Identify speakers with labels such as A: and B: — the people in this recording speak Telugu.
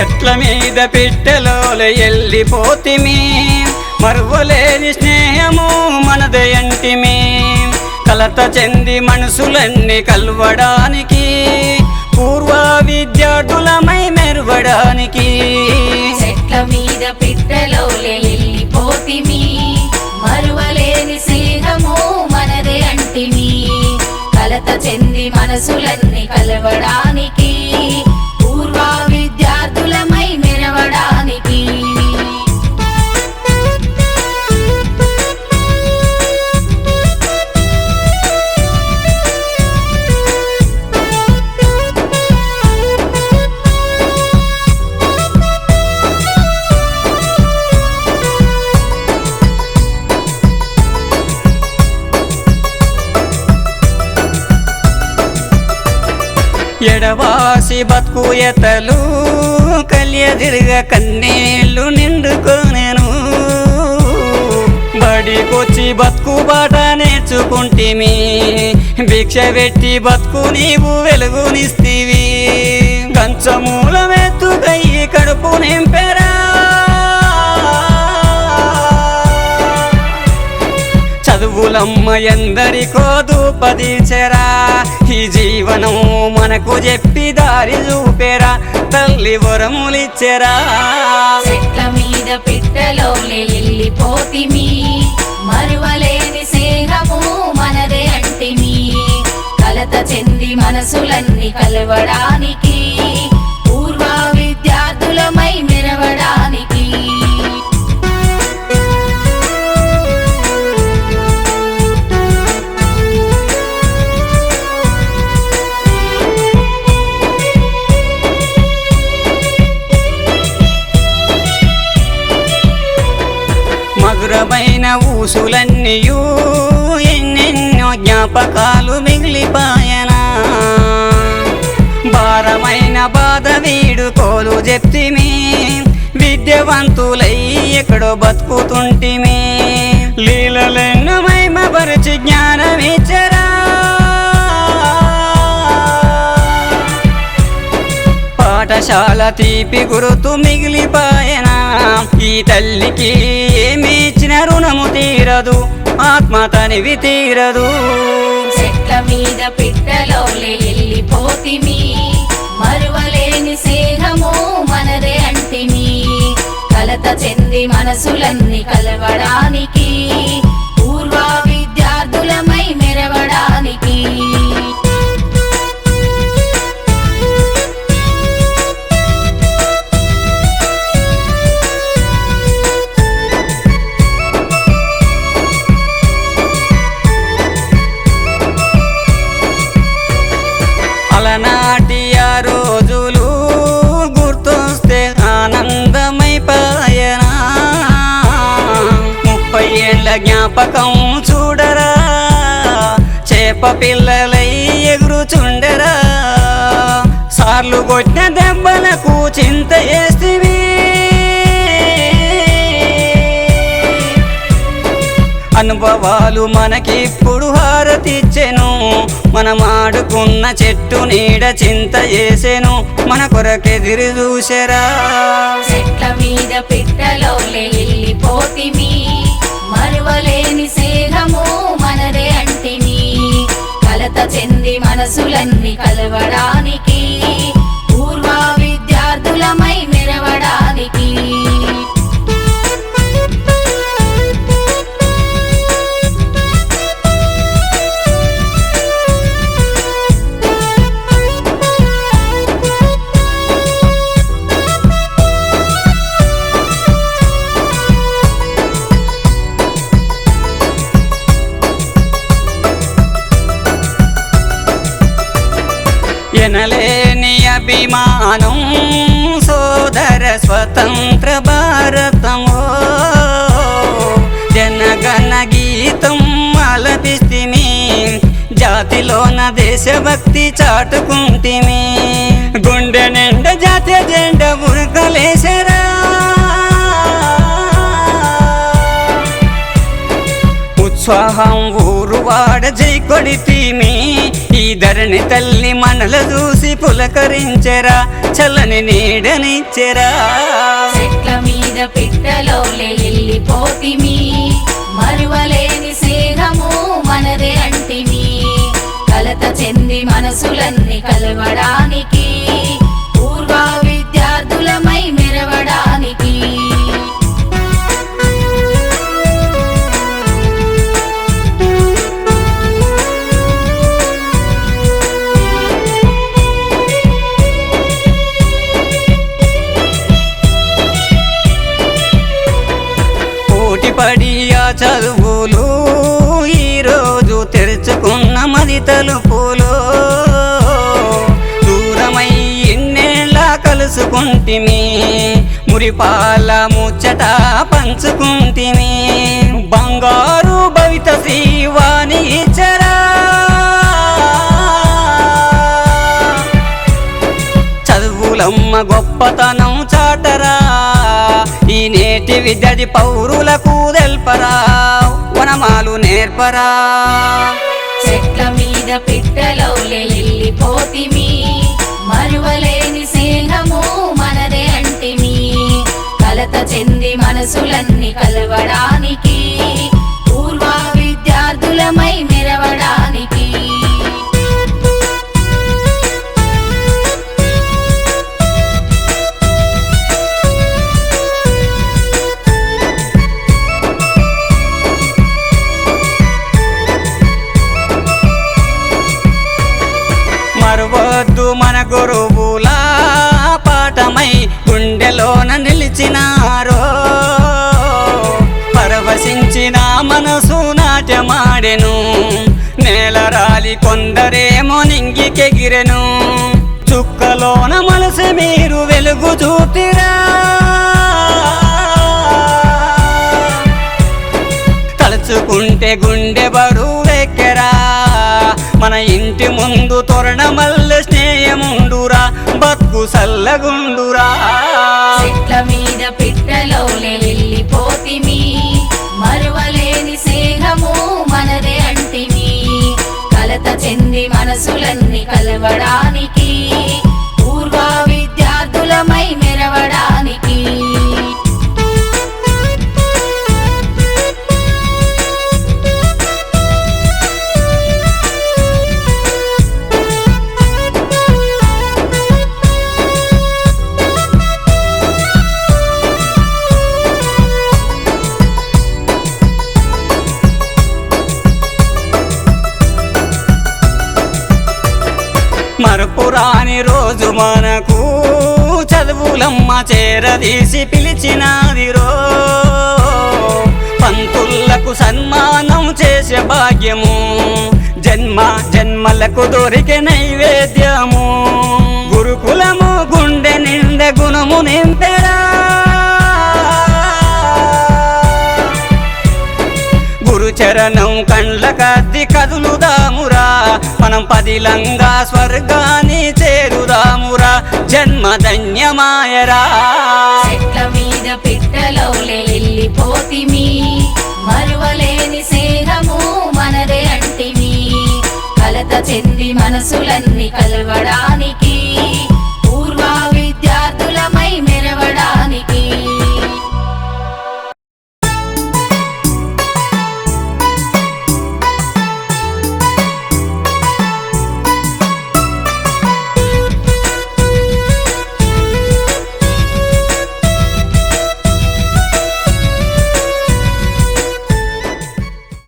A: చెట్ల మీద పిట్టలోల ఎల్లిపోతిమి మరువలేని స్నేహము మనదే అంటిమి కలత చెంది మనసులన్నీ కలవడానికి పూర్వ విద్యార్థులమై మెరవడానికి
B: చెట్ల మీద పిట్టలోలే ఎల్లిపోతిమి మరువలేని స్నేహము మనదే అంటిమి కలత చెంది మనసులన్నీ కలవడానికి పూర్వ విద్యార్థులమై మెరవడానికి
A: ఎడవాసి బతుకు ఎతలు కలియదిరగ కన్నీళ్ళు నిండుకొనెను బడికొచ్చి బతుకు బాట నేర్చుకుంటిమి భిక్ష పెట్టి బతుకు నీవు వెలుగునిస్తివి కంచమూలమెత్తుకయ్యి కడుపు నింపెరా చదువులమ్మ ఎందరికో దూపదీచెరా ఈ జీవనం మనకు చెప్పి దారి చూపెరా తల్లి వరములిచ్చెరా
B: చెట్ల మీద పిట్టలోలే ఎల్లిపోతిమి మరువలేని స్నేహము మనదే అంటిమి కలత చెంది మనసులన్నీ కలవడానికి పూర్వ విద్యార్థులమై మెరవడానికి
A: మధురమైన ఊసులన్నీయు ఎన్నెన్నో జ్ఞాపకాలు మిగిలిపాయనా భారమైన బాధ వీడుకోలు చెప్తిమి విద్యావంతులై ఎక్కడో బతుకుతుంటిమి లీలలెన్నో మహిమపరిచి జ్ఞానమిచ్చరా పాఠశాల తీపి గురుతు మిగిలిపాయనా ఈ తల్లికి ఏమి ఇచ్చిన రుణము తీరదు ఆత్మ తనివి తీరదు
B: చెట్ల మీద పిట్టలోలే ఎల్లిపోతిమి మరువలేని స్నేహము మనదే అంటిమి కలత చెంది మనసులన్నీ కలవడానికి పూర్వ విద్యార్థులమై మెరవడానికి
A: అలనాటి ఆ రోజులు గుర్తొస్తే ఆనందమైపాయనా 30 ఏళ్ల జ్ఞాపకం చూడరా చేప పిల్లలై ఎగురుచుండరా సార్లు కొట్టిన దెబ్బలకు చింత చేస్తివి అనుభవాలు మనకిప్పుడు హారతిచ్చెను మనం ఆడుకున్న చెట్టు నీడ చింత చేసెను మన కొరకెదిరి చూసెరా
B: చెట్ల మీద పిట్టలోలే ఎల్లిపోతిమి మరువలేని స్నేహము మనదే అంటిమి కలత చెంది మనసులన్నీ కలవడానికి పూర్వ విద్యార్థులమై మెరవడానికి
A: ఎనలేని అభిమానం సోదర స్వతంత్ర భారతమో జనగణ గీతం ఆలపిస్తిమి జాతిలోన దేశభక్తి చాటుకుంటిమి గుండె నిండ జాతీయ జెండా ఉరకలేసరా ఉత్సాహం ఊరు వాడ జై కొడితిమి ఈ ధరణి తల్లి మనల చూసి పులకరించెరా, చల్లని నీడనిచ్చెరా.
B: చెట్ల మీద పిట్టలోలే వెళ్ళిపోతిమి, మరువలేని స్నేహము మనదే అంటిమి. కలత చెంది మనసులన్నీ కలవడానికి, పూర్వ విద్యార్థులమై మెరవడానికి.
A: పోటీపడి ఆ చదువులు ఈరోజు తెరుచుకున్న మది తలుపులు, దూరమై ఎన్నేళ్ళ కలుసుకుంటిమి, మురిపాల ముచ్చట పంచుకుంటిమి. బంగారు భవిత శ్రీవాణి ఇచ్చరా, చదువులమ్మ గొప్పతనం చాటరా. ఈ నేటి విద్యార్థి పౌరులకు తెల్పరా, వనమాలు నేర్పరా.
B: చెట్ల మీద పిట్టలోలే వెళ్ళిపోతిమి, మరువలేని స్నేహము మనదే అంటిమి. కలత చెంది మనసులన్నీ కలవడానికి, పూర్వ విద్యార్థులమై మెరవడానికి.
A: మరువద్దు మన గురువుల పాఠమై గుండెలోన నిలిచినారో, పరవశించిన మనసు నాట్యమాడెను, నేలరాలి కొందరేమో నింగికెగిరెను. చుక్కలోన మనసు మీరు వెలుగు చూపిరా, తలుచుకుంటే గుండె బరువెక్కెరా. మన ఇంటి ముందు తోరణమల్లె స్నేహముండురా, బతుకు సల్లగుండురా.
B: చెట్ల మీద పిట్టలోలే వెళ్ళిపోతిమి, మరువలేని స్నేహము మనదే అంటిమి. కలత చెంది మనసులన్నీ కలవడానికి, పూర్వ విద్యార్థులమై మెరవడానికి.
A: మరపురాని రోజు మనకు చదువులమ్మ చేరదీసి పిలిచినాదిరో, పంతులకు సన్మానం చేసే భాగ్యము, జన్మ జన్మలకు దొరికే నైవేద్యము. గురుకులము గుండె నిండె గుణము నింపెరా, గురుచరణం కండ్లకద్ది కదులుదామురా. మనం పదిలంగా స్వర్గాన్ని చేరుదామురా, జన్మధన్యమాయరా.
B: చెట్ల మీద పిట్టలోలే వెళ్ళిపోతిమి, మరువలేని స్నేహము మనదే అంటిమి. కలత చెంది మనసులన్నీ కలవడానికి,